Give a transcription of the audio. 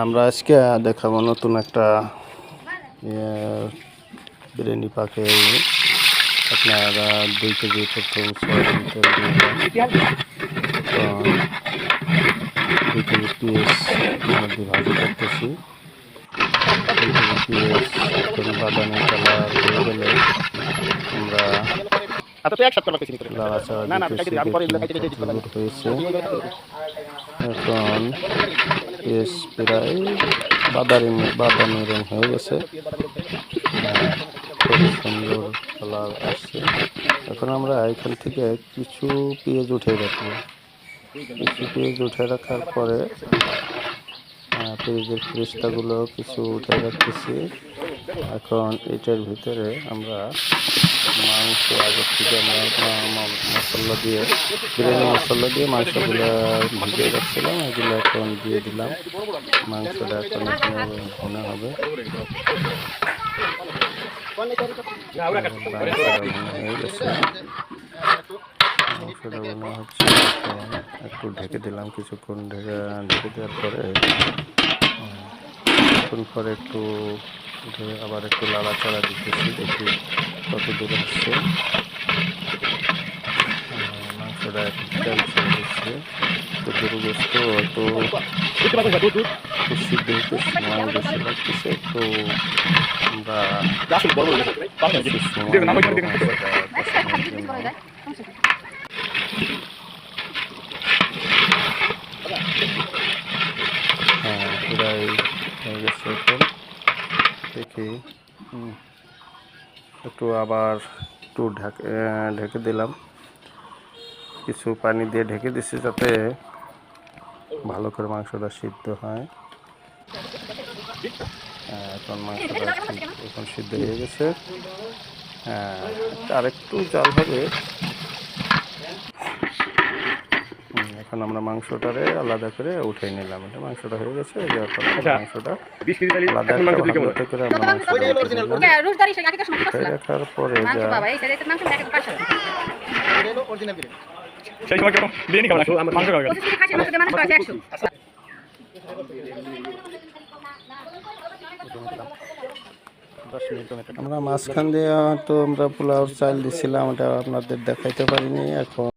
আমরা আজকে দেখাবো নতুন একটা বিরিয়ানি পাকে। আপনারা 2 কেজি প্রথম সয়াবিন তেল দিলাম, 2 কেজি পেঁয়াজ মধ্যে ভাজি করতেছি। 2 কেজি পেঁয়াজ এখন বাদামি কালার হয়ে গেলে আমরা লাড়াচাড়া দিতেছি হয়েছে। এখন পেঁয়াজ প্রায় বাদামি রং হয়ে গেছে, খুব সুন্দর কালার আসছে। এখন আমরা এখান থেকে কিছু পেঁয়াজ উঠে রাখবো। কিছু পেঁয়াজ উঠে রাখার পরে পেঁয়াজের ফ্রেস্তাগুলো কিছু উঠে রাখতেছি। এখন এটার ভিতরে আমরা মাংস আগের থেকে আমরা মশলা দিয়ে বিরিয়ানি মশলা দিয়ে মাংসগুলো ভিজিয়ে রাখছিলাম, এগুলো এখন দিয়ে দিলাম। মাংসটা এখন ভুনা হবে। হয়ে গেছে, মাংসটা ভুনা হচ্ছে। একটু ঢেকে দিলাম, কিছুক্ষণ ঢেকে দেওয়ার পরে একটু আবার একটু লাড়াচাড়া দিতেছি, দেখি কত দূর আসছে। মাংসটা তেল ছেড়ে দিচ্ছে, তো গরু গোস্ত তো সিদ্ধ হতে সময় বেশি লাগতেছে। তো আমরা প্রায় হয়ে গেছে। এখন দেখি একটু আবার একটু ঢেকে দিলাম, কিছু পানি দিয়ে ঢেকে দিচ্ছি যাতে ভালো করে মাংসটা সিদ্ধ হয়। এখন মাংসটা এখন সিদ্ধ হয়ে গেছে। আরেকটু জাল হবে। এখন আমরা মাংসটারে আলাদা করে উঠে নিলাম। এটা মাংসটা হয়ে গেছে, মাংসটা আলাদা করে আমরা উঠে রাখার পরে আমরা মাঝখান দিয়ে তো আমরা পোলাওর চাল দিছিলাম, ওটা আপনাদের দেখাইতে পারিনি। এখন